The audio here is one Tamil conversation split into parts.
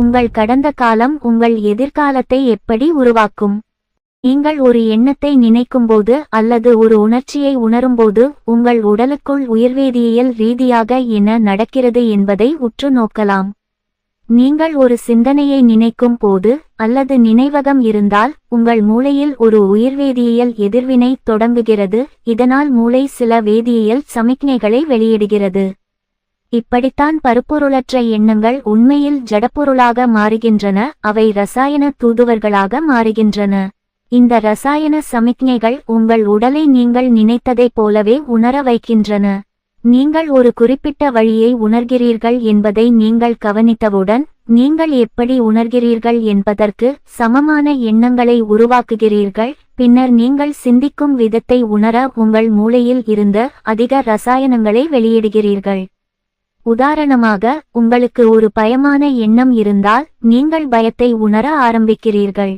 உங்கள் கடந்த காலம் உங்கள் எதிர்காலத்தை எப்படி உருவாக்கும்? நீங்கள் ஒரு எண்ணத்தை நினைக்கும்போது அல்லது ஒரு உணர்ச்சியை உணரும்போது உங்கள் உடலுக்குள் உயிர்வேதியியல் ரீதியாக என்ன நடக்கிறது என்பதை உற்று நோக்கலாம். நீங்கள் ஒரு சிந்தனையை நினைக்கும் போது அல்லது நினைவகம் இருந்தால் உங்கள் மூளையில் ஒரு உயிர்வேதியியல் எதிர்வினை தொடங்குகிறது. இதனால் மூளை சில வேதியியல் சமிக்ஞைகளை வெளியிடுகிறது. இப்படித்தான் பருப்பொருளற்ற எண்ணங்கள் உண்மையில் ஜடப்பொருளாக மாறுகின்றன. அவை இரசாயன தூதுவர்களாக மாறுகின்றன. இந்த இரசாயன சமிக்ஞைகள் உங்கள் உடலை நீங்கள் நினைத்ததைப் போலவே உணர வைக்கின்றன. நீங்கள் ஒரு குறிப்பிட்ட வழியை உணர்கிறீர்கள் என்பதை நீங்கள் கவனித்தவுடன் நீங்கள் எப்படி உணர்கிறீர்கள் என்பதற்கு சமமான எண்ணங்களை உருவாக்குகிறீர்கள். பின்னர் நீங்கள் சிந்திக்கும் விதத்தை உணர உங்கள் மூளையில் இருந்து அதிக இரசாயனங்களை வெளியிடுகிறீர்கள். உதாரணமாக, உங்களுக்கு ஒரு பயமான எண்ணம் இருந்தால் நீங்கள் பயத்தை உணர ஆரம்பிக்கிறீர்கள்.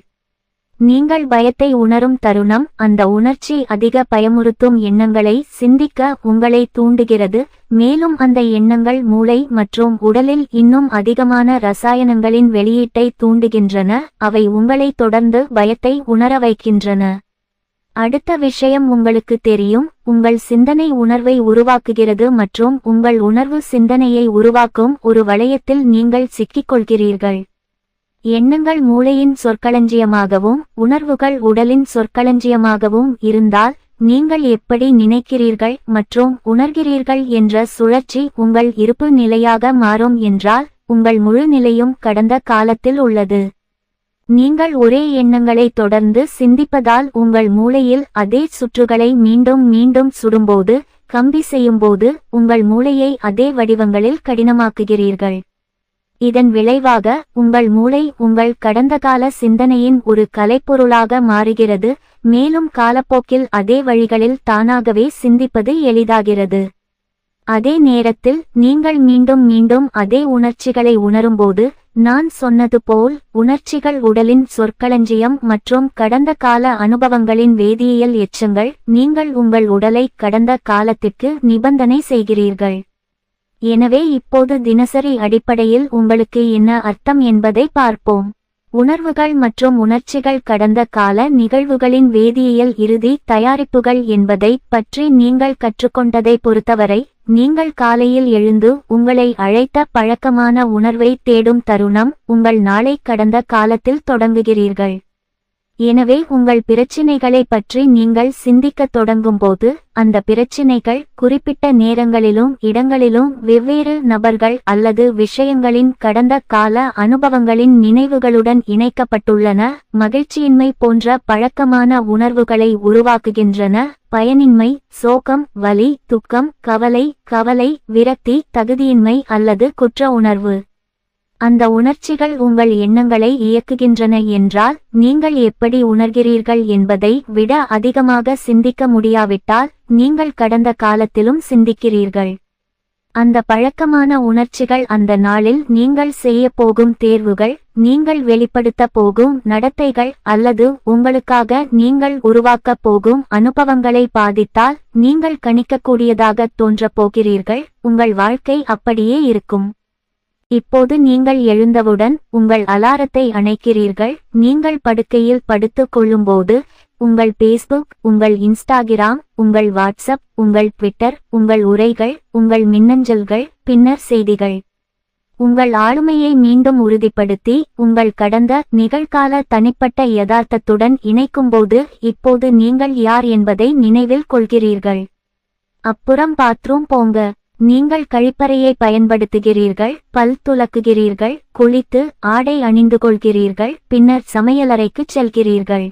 நீங்கள் பயத்தை உணரும் தருணம் அந்த உணர்ச்சி அதிக பயமுறுத்தும் எண்ணங்களை சிந்திக்க உங்களை தூண்டுகிறது. மேலும் அந்த எண்ணங்கள் மூளை மற்றும் உடலில் இன்னும் அதிகமான இரசாயனங்களின் வெளியீட்டை தூண்டுகின்றன. அவை உங்களை தொடர்ந்து பயத்தை உணர வைக்கின்றன. அடுத்த விஷயம் உங்களுக்கு தெரியும், உங்கள் சிந்தனை உணர்வை உருவாக்குகிறது மற்றும் உங்கள் உணர்வு சிந்தனையை உருவாக்கும் ஒரு வளையத்தில் நீங்கள் சிக்கிக்கொள்கிறீர்கள். எண்ணங்கள் மூளையின் சொற்களஞ்சியமாகவும் உணர்வுகள் உடலின் சொற்களஞ்சியமாகவும் இருந்தால் நீங்கள் எப்படி நினைக்கிறீர்கள் மற்றும் உணர்கிறீர்கள் என்ற சுழற்சி உங்கள் இருப்பு நிலையாக மாறும் என்றால் உங்கள் முழு நிலையும் கடந்த காலத்தில் உள்ளது. நீங்கள் ஒரே எண்ணங்களை தொடர்ந்து சிந்திப்பதால் உங்கள் மூளையில் அதே சுற்றுகளை மீண்டும் மீண்டும் சுடும்போது கம்பி செய்யும்போது உங்கள் மூளையை அதே வடிவங்களில் கடினமாக்குகிறீர்கள். இதன் விளைவாக உங்கள் மூளை உங்கள் கடந்த கால சிந்தனையின் ஒரு கலைப்பொருளாக மாறுகிறது. மேலும் காலப்போக்கில் அதே வழிகளில் தானாகவே சிந்திப்பது எளிதாகிறது. அதே நேரத்தில் நீங்கள் மீண்டும் மீண்டும் அதே உணர்ச்சிகளை உணரும்போது, நான் சொன்னது போல் உணர்ச்சிகள் உடலின் சொற்களஞ்சியம் மற்றும் கடந்த கால அனுபவங்களின் வேதியியல் எச்சங்கள். நீங்கள் உங்கள் உடலை கடந்த காலத்திற்கு நிபந்தனை செய்கிறீர்கள். எனவே இப்போது தினசரி அடிப்படையில் உங்களுக்கு என்ன அர்த்தம் என்பதை பார்ப்போம். உணர்வுகள் மற்றும் உணர்ச்சிகள் கடந்த கால நிகழ்வுகளின் வேதியியல் இறுதி தயாரிப்புகள் என்பதை பற்றி நீங்கள் கற்றுக்கொண்டதை பொறுத்தவரை, நீங்கள் காலையில் எழுந்து உங்களை அழைத்த பழக்கமான உணர்வை தேடும் தருணம் உங்கள் நாளை கடந்த காலத்தில் தொடங்குகிறீர்கள். எனவே உங்கள் பிரச்சினைகளை பற்றி நீங்கள் சிந்திக்கத் தொடங்கும்போது அந்த பிரச்சினைகள் குறிப்பிட்ட நேரங்களிலும் இடங்களிலும் வெவ்வேறு நபர்கள் அல்லது விஷயங்களின் கடந்த கால அனுபவங்களின் நினைவுகளுடன் இணைக்கப்பட்டுள்ளன. மகிழ்ச்சியின்மை போன்ற பழக்கமான உணர்வுகளை உருவாக்குகின்றன. பயனின்மை, சோகம், வலி, துக்கம், கவலை, விரக்தி, தகுதியின்மை அல்லது குற்ற உணர்வு. அந்த உணர்ச்சிகள் உங்கள் எண்ணங்களை இயக்குகின்றன என்றால் நீங்கள் எப்படி உணர்கிறீர்கள் என்பதை விட அதிகமாக சிந்திக்க முடியாவிட்டால் நீங்கள் கடந்த காலத்திலும் சிந்திக்கிறீர்கள். அந்த பழக்கமான உணர்ச்சிகள் அந்த நாளில் நீங்கள் செய்ய போகும் தேர்வுகள், நீங்கள் வெளிப்படுத்த போகும் நடத்தைகள் அல்லது உங்களுக்காக நீங்கள் உருவாக்கப் போகும் அனுபவங்களை பாதித்தால் நீங்கள் கணிக்கக்கூடியதாக தோன்றப் போகிறீர்கள். உங்கள் வாழ்க்கை அப்படியே இருக்கும். இப்போது நீங்கள் எழுந்தவுடன் உங்கள் அலாரத்தை அணைக்கிறீர்கள். நீங்கள் படுக்கையில் படுத்துக் கொள்ளும்போது உங்கள் பேஸ்புக், உங்கள் இன்ஸ்டாகிராம், உங்கள் வாட்ஸ்அப், உங்கள் ட்விட்டர், உங்கள் உரைகள், உங்கள் மின்னஞ்சல்கள், பின்னர் செய்திகள் உங்கள் ஆளுமையை மீண்டும் உறுதிப்படுத்தி உங்கள் கடந்த நிகழ்கால தனிப்பட்ட யதார்த்தத்துடன் இணைக்கும்போது இப்போது நீங்கள் யார் என்பதை நினைவில் கொள்கிறீர்கள். அப்புறம் பாத்ரூம் போங்க. நீங்கள் கழிப்பறையை பயன்படுத்துகிறீர்கள், பல் துலக்குகிறீர்கள், குளித்து ஆடை அணிந்து கொள்கிறீர்கள், பின்னர் சமையலறைக்குச் செல்கிறீர்கள்.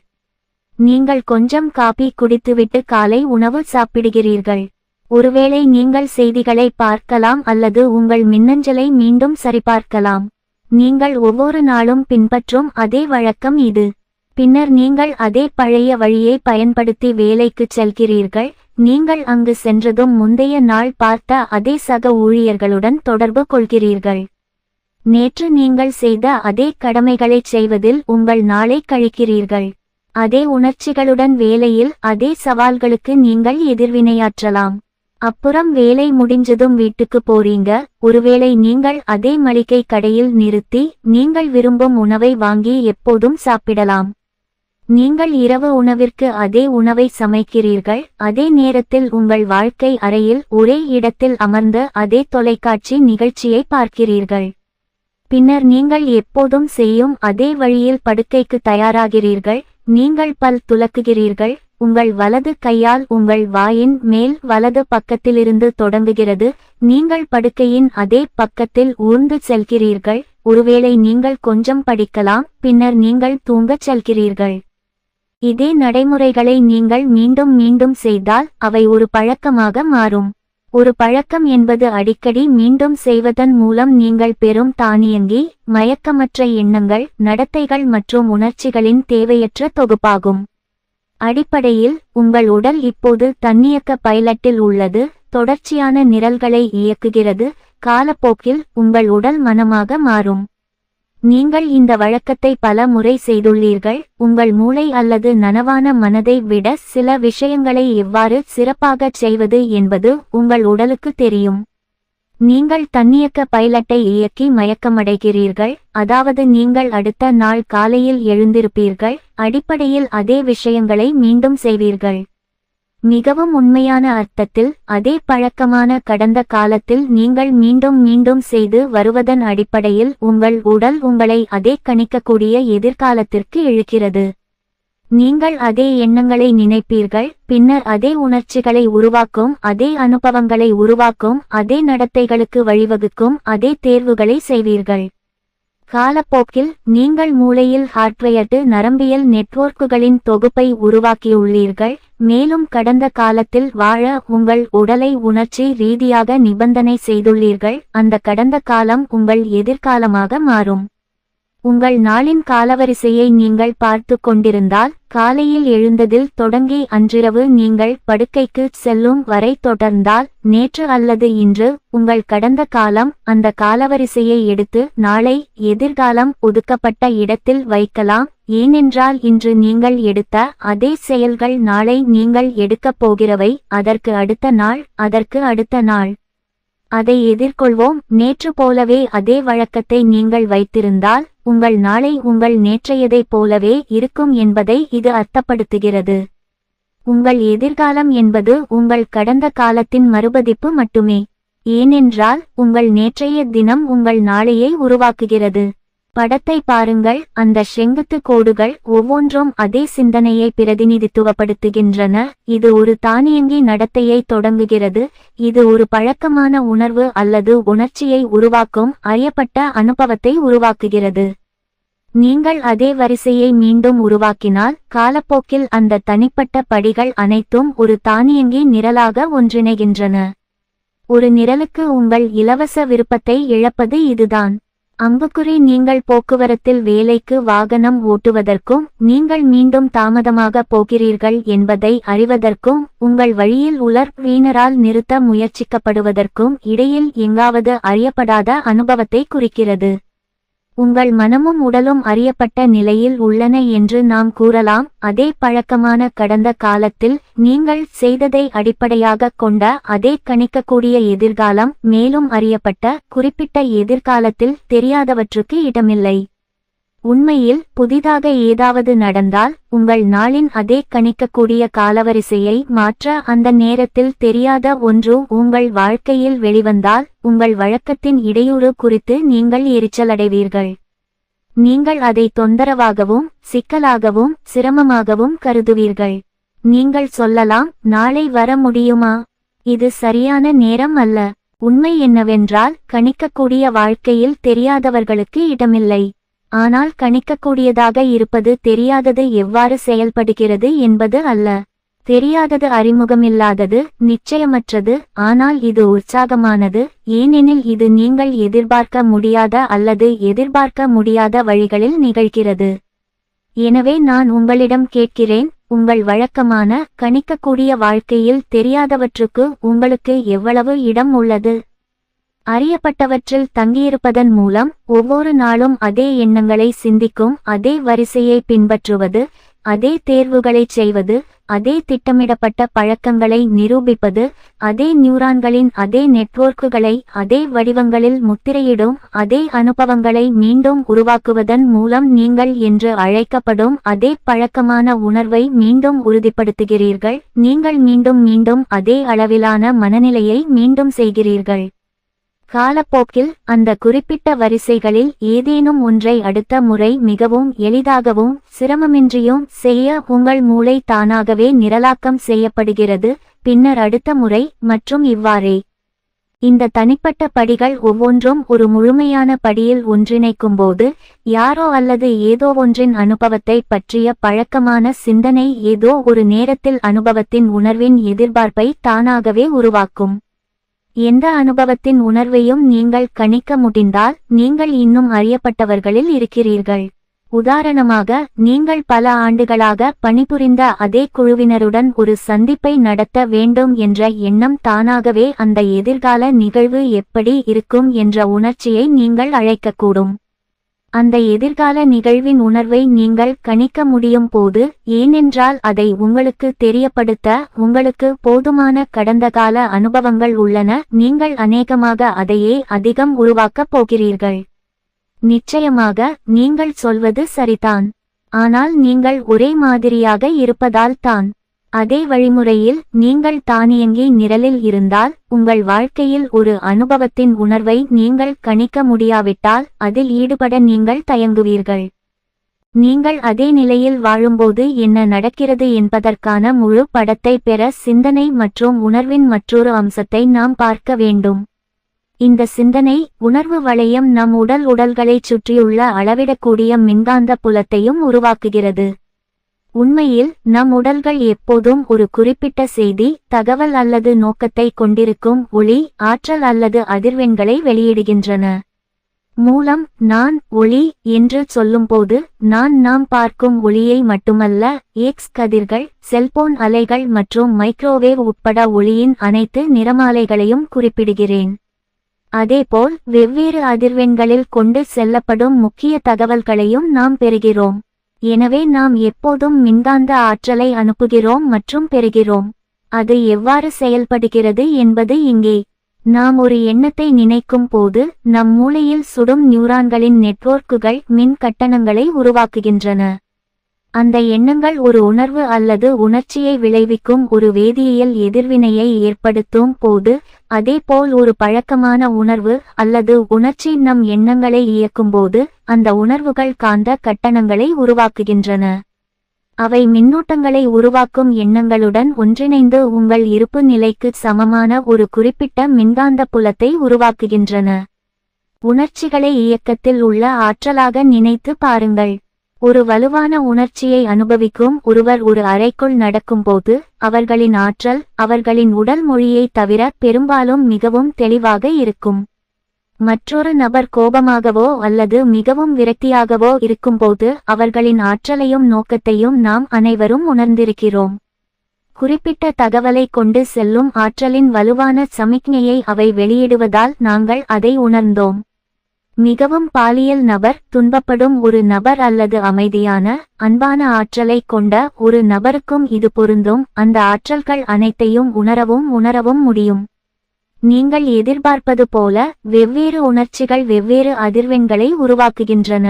நீங்கள் கொஞ்சம் காபி குடித்துவிட்டு காலை உணவு சாப்பிடுகிறீர்கள். ஒருவேளை நீங்கள் செய்திகளை பார்க்கலாம் அல்லது உங்கள் மின்னஞ்சலை மீண்டும் சரிபார்க்கலாம். நீங்கள் ஒவ்வொரு நாளும் பின்பற்றும் அதே வழக்கம் இது. பின்னர் நீங்கள் அதே பழைய வழியை பயன்படுத்தி வேலைக்குச் செல்கிறீர்கள். நீங்கள் அங்கு சென்றதும் முந்தைய நாள் பார்த்த அதே சக ஊழியர்களுடன் தொடர்பு கொள்கிறீர்கள். நேற்று நீங்கள் செய்த அதே கடமைகளைச் செய்வதில் உங்கள் நாளை கழிக்கிறீர்கள். அதே உணர்ச்சிகளுடன் வேலையில் அதே சவால்களுக்கு நீங்கள் எதிர்வினையாற்றலாம். அப்புறம் வேலை முடிஞ்சதும் வீட்டுக்கு போறீங்க. ஒருவேளை நீங்கள் அதே மளிகை கடையில் நிறுத்தி நீங்கள் விரும்பும் உணவை வாங்கி எப்போதும் சாப்பிடலாம். நீங்கள் இரவு உணவிற்கு அதே உணவை சமைக்கிறீர்கள். அதே நேரத்தில் உங்கள் வாழ்க்கை அறையில் ஒரே இடத்தில் அமர்ந்து அதே தொலைக்காட்சி நிகழ்ச்சியை பார்க்கிறீர்கள். பின்னர் நீங்கள் எப்போதும் செய்யும் அதே வழியில் படுக்கைக்கு தயாராகிறீர்கள். நீங்கள் பல் துலக்குகிறீர்கள். உங்கள் வலது கையால் உங்கள் வாயின் மேல் வலது பக்கத்திலிருந்து தொடங்குகிறது. நீங்கள் படுக்கையின் அதே பக்கத்தில் ஊர்ந்து செல்கிறீர்கள். ஒருவேளை நீங்கள் கொஞ்சம் படிக்கலாம், பின்னர் நீங்கள் தூங்கச் செல்கிறீர்கள். இதே நடைமுறைகளை நீங்கள் மீண்டும் மீண்டும் செய்தால் அவை ஒரு பழக்கமாக மாறும். ஒரு பழக்கம் என்பது அடிக்கடி மீண்டும் செய்வதன் மூலம் நீங்கள் பெறும் தானியங்கி, மயக்கமற்ற எண்ணங்கள், நடத்தைகள் மற்றும் உணர்ச்சிகளின் தேவையற்ற தொகுப்பாகும். அடிப்படையில் உங்கள் உடல் இப்போது தன்னியக்க பைலட்டில் உள்ளது, தொடர்ச்சியான நிரல்களை இயக்குகிறது. காலப்போக்கில் உங்கள் உடல் மனமாக மாறும். நீங்கள் இந்த வழக்கத்தை பல முறை செய்துள்ளீர்கள். உங்கள் மூளை அல்லது நனவான மனதை விட சில விஷயங்களை எவ்வாறு சிறப்பாகச் செய்வது என்பது உங்கள் உடலுக்கு தெரியும். நீங்கள் தன்னியக்க பைலட்டை இயக்கி மயக்கமடைகிறீர்கள், அதாவது நீங்கள் அடுத்த நாள் காலையில் எழுந்திருப்பீர்கள், அடிப்படையில் அதே விஷயங்களை மீண்டும் செய்வீர்கள். மிகவும் உண்மையான அர்த்தத்தில் அதே பழக்கமான கடந்த காலத்தில் நீங்கள் மீண்டும் மீண்டும் செய்து வருவதன் அடிப்படையில் உங்கள் உடல் உங்களை அதே கணிக்கக்கூடிய எதிர்காலத்திற்கு இழுக்கிறது. நீங்கள் அதே எண்ணங்களை நினைப்பீர்கள், பின்னர் அதே உணர்ச்சிகளை உருவாக்கும், அதே அனுபவங்களை உருவாக்கும், அதே நடத்தைகளுக்கு வழிவகுக்கும், அதே தேர்வுகளை செய்வீர்கள். காலப்போக்கில் நீங்கள் மூளையில் ஹார்ட்வயர்டு நரம்பியல் நெட்வொர்க்குகளின் தொகுப்பை உருவாக்கியுள்ளீர்கள், மேலும் கடந்த காலத்தில் வாழ உங்கள் உடலை உணர்ச்சி ரீதியாக நிபந்தனை செய்துள்ளீர்கள். அந்த கடந்த காலம் உங்கள் எதிர்காலமாக மாறும். உங்கள் நாளின் காலவரிசையை நீங்கள் பார்த்து கொண்டிருந்தால், காலையில் எழுந்ததில் தொடங்கி அன்றிரவு நீங்கள் படுக்கைக்கு செல்லும் வரை தொடர்ந்தால், நேற்று அல்லது இன்று உங்கள் கடந்த காலம் அந்த காலவரிசையை எடுத்து நாளை எதிர்காலம் ஒதுக்கப்பட்ட இடத்தில் வைக்கலாம். ஏனென்றால் இன்று நீங்கள் எடுத்த அதே செயல்கள் நாளை நீங்கள் எடுக்கப் போகிறவை, அதற்கு அடுத்த நாள், அதற்கு அடுத்த நாள். அதை எதிர்கொள்வோம். நேற்று போலவே அதே வழக்கத்தை நீங்கள் வைத்திருந்தால், உங்கள் நாளை உங்கள் நேற்றையதைப் போலவே இருக்கும் என்பதை இது அர்த்தப்படுத்துகிறது. உங்கள் எதிர்காலம் என்பது உங்கள் கடந்த காலத்தின் மறுபதிப்பு மட்டுமே. ஏனென்றால் உங்கள் நேற்றைய தினம் உங்கள் நாளையை உருவாக்குகிறது. படத்தை பாருங்கள். அந்த செங்குத்து கோடுகள் ஒவ்வொன்றும் அதே சிந்தனையை பிரதிநிதித்துவப்படுத்துகின்றன. இது ஒரு தானியங்கி நடத்தையை தொடங்குகிறது. இது ஒரு பழக்கமான உணர்வு அல்லது உணர்ச்சியை உருவாக்கும் அறியப்பட்ட அனுபவத்தை உருவாக்குகிறது. நீங்கள் அதே வரிசையை மீண்டும் உருவாக்கினால், காலப்போக்கில் அந்த தனிப்பட்ட படிகள் அனைத்தும் ஒரு தானியங்கி நிரலாக ஒன்றிணைகின்றன. ஒரு நிரலுக்கு உங்கள் இலவச விருப்பத்தை இழப்பது இதுதான். அம்புக்குறி நீங்கள் போக்குவரத்தில் வேலைக்கு வாகனம் ஓட்டுவதற்கும் நீங்கள் மீண்டும் தாமதமாக போகிறீர்கள் என்பதை அறிவதற்கும் உங்கள் வழியில் உலர் வீணரால் நிறுத்த முயற்சிக்கப்படுவதற்கும் இடையில் எங்காவது அறியப்படாத அனுபவத்தை குறிக்கிறது. உங்கள் மனமும் உடலும் அறியப்பட்ட நிலையில் உள்ளன என்று நாம் கூறலாம். அதே பழக்கமான கடந்த காலத்தில் நீங்கள் செய்ததை அடிப்படையாக கொண்ட அதே கணிக்கக்கூடிய எதிர்காலம், மேலும் அறியப்பட்ட குறிப்பிட்ட எதிர்காலத்தில் தெரியாதவற்றுக்கு இடமில்லை. உண்மையில் புதிதாக ஏதாவது நடந்தால், உங்கள் நாளின் அதே கணிக்கக்கூடிய காலவரிசையை மாற்ற அந்த நேரத்தில் தெரியாத ஒன்று உங்கள் வாழ்க்கையில் வெளிவந்தால், உங்கள் வழக்கத்தின் இடையூறு குறித்து நீங்கள் எரிச்சலடைவீர்கள். நீங்கள் அதை தொந்தரவாகவும் சிக்கலாகவும் சிரமமாகவும் கருதுவீர்கள். நீங்கள் சொல்லலாம், நாளை வர முடியுமா? இது சரியான நேரம் அல்ல. உண்மை என்னவென்றால், கணிக்கக்கூடிய வாழ்க்கையில் தெரியாதவர்களுக்கு இடமில்லை. ஆனால் கணிக்கக்கூடியதாக இருப்பது தெரியாதது எவ்வாறு செயல்படுகிறது என்பது அல்ல. தெரியாதது அறிமுகமில்லாதது, நிச்சயமற்றது, ஆனால் இது உற்சாகமானது, ஏனெனில் இது நீங்கள் எதிர்பார்க்க முடியாத அல்லது எதிர்பார்க்க முடியாத வழிகளில் நிகழ்கிறது. எனவே நான் உங்களிடம் கேட்கிறேன், உங்கள் வழக்கமான கணிக்கக்கூடிய வாழ்க்கையில் தெரியாதவற்றுக்கு உங்களுக்கு எவ்வளவு இடம் உள்ளது? அறியப்பட்டவற்றில் தங்கியிருப்பதன் மூலம் ஒவ்வொரு நாளும் அதே எண்ணங்களை சிந்திக்கும் அதே வரிசையை பின்பற்றுவது, அதே தேர்வுகளைச் செய்வது, அதே திட்டமிடப்பட்ட பழக்கங்களை நிரூபிப்பது, அதே நியூரான்களின் அதே நெட்வொர்க்குகளை அதே வடிவங்களில் முத்திரையிடும் அதே அனுபவங்களை மீண்டும் உருவாக்குவதன் மூலம் நீங்கள் என்று அழைக்கப்படும் அதே பழக்கமான உணர்வை மீண்டும் உறுதிப்படுத்துகிறீர்கள். நீங்கள் மீண்டும் மீண்டும் அதே அளவிலான மனநிலையை மீண்டும் செய்கிறீர்கள். காலப்போக்கில் அந்த குறிப்பிட்ட வரிசைகளில் ஏதேனும் ஒன்றை அடுத்த முறை மிகவும் எளிதாகவும் சிரமமின்றியும் செய்ய உங்கள் மூளை தானாகவே நிரலாக்கம் செய்யப்படுகிறது. பின்னர் அடுத்த முறை மற்றும் இவ்வாறே. இந்த தனிப்பட்ட படிகள் ஒவ்வொன்றும் ஒரு முழுமையான படியில் ஒன்றிணைக்கும்போது யாரோ அல்லது ஏதோ ஒன்றின் அனுபவத்தை பற்றிய பழக்கமான சிந்தனை ஏதோ ஒரு நேரத்தில் அனுபவத்தின் உணர்வின் எதிர்பார்ப்பை தானாகவே உருவாக்கும். எந்த அனுபவத்தின் உணர்வையும் நீங்கள் கணிக்க முடிந்தால் நீங்கள் இன்னும் அறியப்பட்டவர்களில் இருக்கிறீர்கள். உதாரணமாக, நீங்கள் பல ஆண்டுகளாக பணிபுரிந்த அதே குழுவினருடன் ஒரு சந்திப்பை நடத்த வேண்டும் என்ற எண்ணம் தானாகவே அந்த எதிர்கால நிகழ்வு எப்படி இருக்கும் என்ற உணர்ச்சியை நீங்கள் அழைக்கக்கூடும். அந்த எதிர்கால நிகழ்வின் உணர்வை நீங்கள் கணிக்க முடியும் போது, ஏனென்றால் அதை உங்களுக்கு தெரியப்படுத்த உங்களுக்கு போதுமான கடந்தகால அனுபவங்கள் உள்ளன. நீங்கள் அநேகமாக அதையே அதிகம் உருவாக்கப் போகிறீர்கள். நிச்சயமாக நீங்கள் சொல்வது சரிதான். ஆனால் நீங்கள் ஒரே மாதிரியாக இருப்பதால் தான். அதே வழிமுறையில் நீங்கள் தானியங்கி நிரலில் இருந்தால், உங்கள் வாழ்க்கையில் ஒரு அனுபவத்தின் உணர்வை நீங்கள் கணிக்க முடியாவிட்டால் அதில் ஈடுபட நீங்கள் தயங்குவீர்கள். நீங்கள் அதே நிலையில் வாழும்போது என்ன நடக்கிறது என்பதற்கான முழு படத்தை பெற சிந்தனை மற்றும் உணர்வின் மற்றொரு அம்சத்தை நாம் பார்க்க வேண்டும். இந்த சிந்தனை உணர்வு வளையம் நம் உடல்களைச் சுற்றியுள்ள அளவிடக்கூடிய மின்காந்த புலத்தையும் உருவாக்குகிறது. உண்மையில் நம் உடல்கள் எப்போதும் ஒரு குறிப்பிட்ட செய்தி, தகவல் அல்லது நோக்கத்தை கொண்டிருக்கும் ஒளி, ஆற்றல் அல்லது அதிர்வெண்களை வெளியிடுகின்றன. மூலம் நான் ஒளி என்று சொல்லும்போது நாம் பார்க்கும் ஒளியை மட்டுமல்ல, எக்ஸ் கதிர்கள், செல்போன் அலைகள் மற்றும் மைக்ரோவேவ் உட்பட ஒளியின் அனைத்து நிறமாலைகளையும் குறிப்பிடுகிறேன். அதேபோல் வெவ்வேறு அதிர்வெண்களில் கொண்டு செல்லப்படும் முக்கிய தகவல்களையும் நாம் பெறுகிறோம். எனவே நாம் எப்போதும் மின்காந்த ஆற்றலை அனுப்புகிறோம் மற்றும் பெறுகிறோம். அது எவ்வாறு செயல்படுகிறது என்பது இங்கே. நாம் ஒரு எண்ணத்தை நினைக்கும் போது நம் மூளையில் சுடும் நியூரான்களின் நெட்வொர்க்குகள் மின் கட்டணங்களை உருவாக்குகின்றன. அந்த எண்ணங்கள் ஒரு உணர்வு அல்லது உணர்ச்சியை விளைவிக்கும் ஒரு வேதியியல் எதிர்வினையை ஏற்படுத்தும் போது, அதேபோல் ஒரு பழக்கமான உணர்வு அல்லது உணர்ச்சி நம் எண்ணங்களை இயக்கும்போது அந்த உணர்வுகள் காந்த கட்டணங்களை உருவாக்குகின்றன. அவை மின்னூட்டங்களை உருவாக்கும் எண்ணங்களுடன் ஒன்றிணைந்து உங்கள் இருப்பு நிலைக்கு சமமான ஒரு குறிப்பிட்ட மின்காந்த புலத்தை உருவாக்குகின்றன. உணர்ச்சிகளை இயக்கத்தில் உள்ள ஆற்றலாக நினைத்து பாருங்கள். ஒரு வலுவான உணர்ச்சியை அனுபவிக்கும் ஒருவர் ஒரு அறைக்குள் நடக்கும்போது அவர்களின் ஆற்றல் அவர்களின் உடல் மொழியை தவிர பெரும்பாலும் மிகவும் தெளிவாக இருக்கும். மற்றொரு நபர் கோபமாகவோ அல்லது மிகவும் விரக்தியாகவோ இருக்கும்போது அவர்களின் ஆற்றலையும் நோக்கத்தையும் நாம் அனைவரும் உணர்ந்திருக்கிறோம். குறிப்பிட்ட தகவலை கொண்டு செல்லும் ஆற்றலின் வலுவான சமிக்ஞையை அவை வெளியிடுவதால் நாங்கள் அதை உணர்ந்தோம். மிகவும் பாலியல் நபர், துன்பப்படும் ஒரு நபர் அல்லது அமைதியான, அன்பான ஆற்றலை கொண்ட ஒரு நபருக்கும் இது பொருந்தும். அந்த ஆற்றல்கள் அனைத்தையும் உணரவும் முடியும். நீங்கள் எதிர்பார்ப்பது போல வெவ்வேறு உணர்ச்சிகள் வெவ்வேறு அதிர்வெண்களை உருவாக்குகின்றன.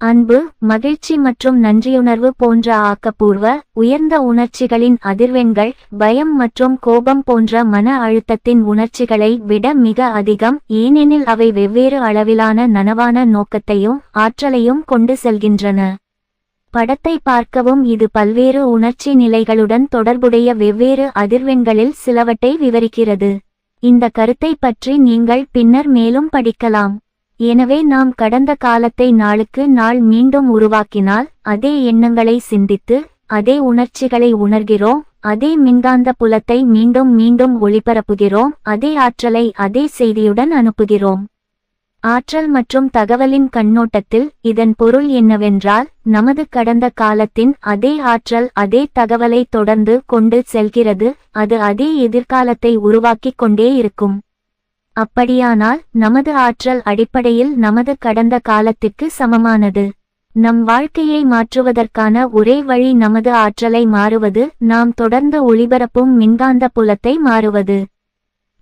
அன்பு, மகிழ்ச்சி மற்றும் நன்றியுணர்வு போன்ற ஆக்கப்பூர்வ, உயர்ந்த உணர்ச்சிகளின் அதிர்வெண்கள் பயம் மற்றும் கோபம் போன்ற மன அழுத்தத்தின் உணர்ச்சிகளை விட மிக அதிகம், ஏனெனில் அவை வெவ்வேறு அளவிலான நனவான நோக்கத்தையும் ஆற்றலையும் கொண்டு செல்கின்றன. படத்தை பார்க்கவும். இது பல்வேறு உணர்ச்சி நிலைகளுடன் தொடர்புடைய வெவ்வேறு அதிர்வெண்களில் சிலவற்றை விவரிக்கிறது. இந்த கருத்தை பற்றி நீங்கள் பின்னர் மேலும் படிக்கலாம். எனவே நாம் கடந்த காலத்தை நாளுக்கு நாள் மீண்டும் உருவாக்கினால், அதே எண்ணங்களை சிந்தித்து அதே உணர்ச்சிகளை உணர்கிறோம், அதே மின்காந்த புலத்தை மீண்டும் மீண்டும் ஒளிபரப்புகிறோம், அதே ஆற்றலை அதே செய்தியுடன் அனுப்புகிறோம். ஆற்றல் மற்றும் தகவலின் கண்ணோட்டத்தில் இதன் பொருள் என்னவென்றால், நமது கடந்த காலத்தின் அதே ஆற்றல் அதே தகவலை தொடர்ந்து கொண்டு செல்கிறது, அது அதே எதிர்காலத்தை உருவாக்கிக் கொண்டே இருக்கும். அப்படியானால் நமது ஆற்றல் அடிப்படையில் நமது கடந்த காலத்திற்கு சமமானது. நம் வாழ்க்கையை மாற்றுவதற்கான ஒரே வழி நமது ஆற்றலை மாறுவது, நாம் தொடர்ந்து ஒளிபரப்பும் மின்காந்த புலத்தை மாறுவது.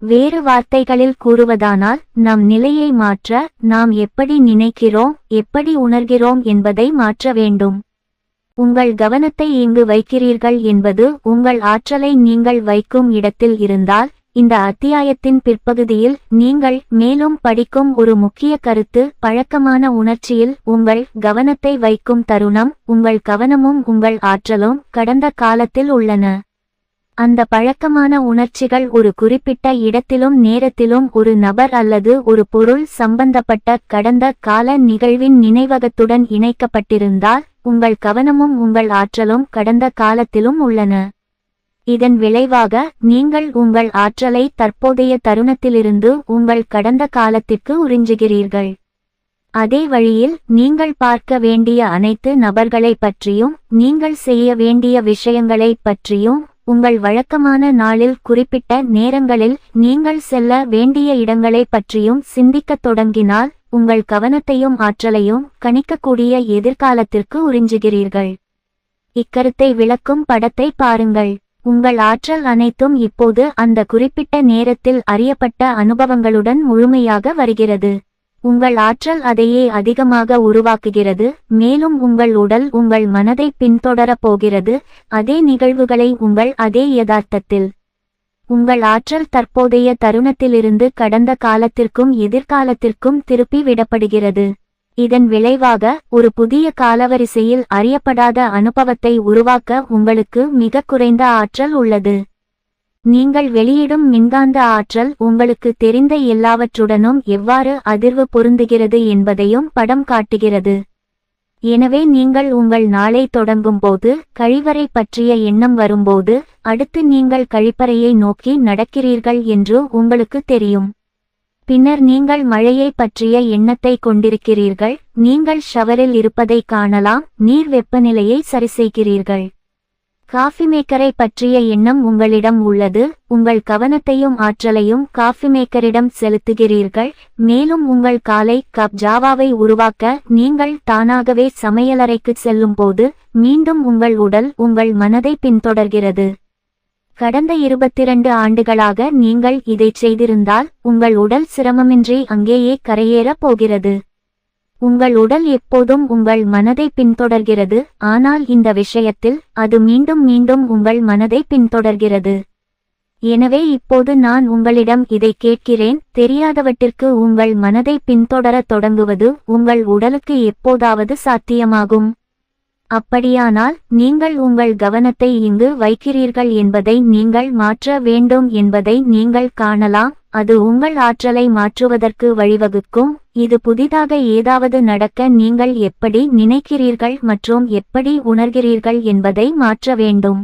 வேறு வார்த்தைகளில் கூறுவதானால், நம் நிலையை மாற்ற, நாம் எப்படி நினைக்கிறோம், எப்படி உணர்கிறோம் என்பதை மாற்ற வேண்டும். உங்கள் கவனத்தை எங்கு வைக்கிறீர்கள் என்பது உங்கள் ஆற்றலை நீங்கள் வைக்கும் இடத்தில் இருந்தால், இந்த அத்தியாயத்தின் பிற்பகுதியில் நீங்கள் மேலும் படிக்கும் ஒரு முக்கிய கருத்து, பழக்கமான உணர்ச்சியில் உங்கள் கவனத்தை வைக்கும் தருணம். உங்கள் கவனமும் உங்கள் ஆற்றலும் கடந்த காலத்தில் உள்ளன. அந்த பழக்கமான உணர்ச்சிகள் ஒரு குறிப்பிட்ட இடத்திலும் நேரத்திலும் ஒரு நபர் அல்லது ஒரு பொருள் சம்பந்தப்பட்ட கடந்த கால நிகழ்வின் நினைவகத்துடன் இணைக்கப்பட்டிருந்தால், உங்கள் கவனமும் உங்கள் ஆற்றலும் கடந்த காலத்திலும் உள்ளன. இதன் விளைவாக நீங்கள் உங்கள் ஆற்றலை தற்போதைய தருணத்திலிருந்து உங்கள் கடந்த காலத்திற்கு உறிஞ்சுகிறீர்கள். அதே வழியில் நீங்கள் பார்க்க வேண்டிய அனைத்து நபர்களைப் பற்றியும், நீங்கள் செய்ய வேண்டிய விஷயங்களைப் பற்றியும், உங்கள் வழக்கமான நாளில் குறிப்பிட்ட நேரங்களில் நீங்கள் செல்ல வேண்டிய இடங்களைப் பற்றியும் சிந்திக்கத் தொடங்கினால், உங்கள் கவனத்தையும் ஆற்றலையும் கணிக்கக்கூடிய எதிர்காலத்திற்கு உறிஞ்சுகிறீர்கள். இக்கருத்தை விளக்கும் படத்தை பாருங்கள். உங்கள் ஆற்றல் அனைத்தும் இப்போது அந்த குறிப்பிட்ட நேரத்தில் அறியப்பட்ட அனுபவங்களுடன் முழுமையாக வருகிறது. உங்கள் ஆற்றல் அதையே அதிகமாக உருவாக்குகிறது, மேலும் உங்கள் உடல் உங்கள் மனதை பின்தொடரப் போகிறது, அதே நிகழ்வுகளை உங்கள் அதே யதார்த்தத்தில். உங்கள் ஆற்றல் தற்போதைய தருணத்திலிருந்து கடந்த காலத்திற்கும் எதிர்காலத்திற்கும் திருப்பி விடப்படுகிறது. இதன் விளைவாக ஒரு புதிய காலவரிசையில் அறியப்படாத அனுபவத்தை உருவாக்க உங்களுக்கு மிக குறைந்த ஆற்றல் உள்ளது. நீங்கள் வெளியிடும் மின்காந்த ஆற்றல் உங்களுக்கு தெரிந்த எல்லாவற்றுடனும் எவ்வாறு அதிர்வு பொருந்துகிறது என்பதையும் படம் காட்டுகிறது. எனவே நீங்கள் உங்கள் நாளை தொடங்கும் போது, கழிவறை பற்றிய எண்ணம் வரும்போது, அடுத்து நீங்கள் கழிப்பறையை நோக்கி நடக்கிறீர்கள் என்று உங்களுக்கு தெரியும். பின்னர் நீங்கள் மழையை பற்றிய எண்ணத்தை கொண்டிருக்கிறீர்கள், நீங்கள் ஷவரில் இருப்பதை காணலாம், நீர் வெப்பநிலையை சரிசெய்கிறீர்கள். காஃபி மேக்கரை பற்றிய எண்ணம் உங்களிடம் உள்ளது, உங்கள் கவனத்தையும் ஆற்றலையும் காஃபி மேக்கரிடம் செலுத்துகிறீர்கள், மேலும் உங்கள் காலை கப் ஜாவாவை உருவாக்க நீங்கள் தானாகவே சமையலறைக்கு செல்லும்போது, மீண்டும் உங்கள் உடல் உங்கள் மனதை பின்தொடர்கிறது. கடந்த 22 ஆண்டுகளாக நீங்கள் இதைச் செய்திருந்தால், உங்கள் உடல் சிரமமின்றி அங்கேயே கரையேறப் போகிறது. உங்கள் உடல் எப்போதும் உங்கள் மனதை பின்தொடர்கிறது, ஆனால் இந்த விஷயத்தில் அது மீண்டும் மீண்டும் உங்கள் மனதை பின்தொடர்கிறது. எனவே இப்போது நான் உங்களிடம் இதை கேட்கிறேன், தெரியாதவற்றிற்கு உங்கள் மனதை பின்தொடரத் தொடங்குவது உங்கள் உடலுக்கு எப்போதாவது சாத்தியமாகும். அப்படியானால், நீங்கள் உங்கள் கவனத்தை இங்கு வைக்கிறீர்கள் என்பதை நீங்கள் மாற்ற வேண்டும் என்பதை நீங்கள் காணலாம். அது உங்கள் ஆற்றலை மாற்றுவதற்கு வழிவகுக்கும். இது புதிதாக ஏதாவது நடக்க நீங்கள் எப்படி நினைக்கிறீர்கள் மற்றும் எப்படி உணர்கிறீர்கள் என்பதை மாற்ற வேண்டும்.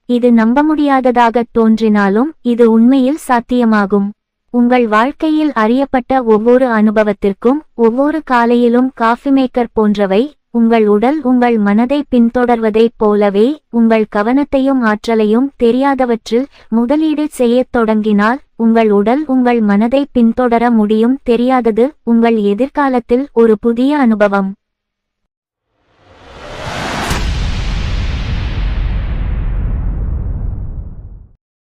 இது நம்ப முடியாததாக தோன்றினாலும் இது உண்மையில் சாத்தியமாகும். உங்கள் வாழ்க்கையில் அறியப்பட்ட ஒவ்வொரு அனுபவத்திற்கும், ஒவ்வொரு காலையிலும் காஃபி மேக்கர் போன்றவை, உங்கள் உடல் உங்கள் மனதை பின்தொடர்வதைப் போலவே, உங்கள் கவனத்தையும் ஆற்றலையும் தெரியாதவற்றில் முதலீடு செய்யத் தொடங்கினால், உங்கள் உடல் உங்கள் மனதை பின்தொடர முடியும். தெரியாதது உங்கள் எதிர்காலத்தில் ஒரு புதிய அனுபவம்.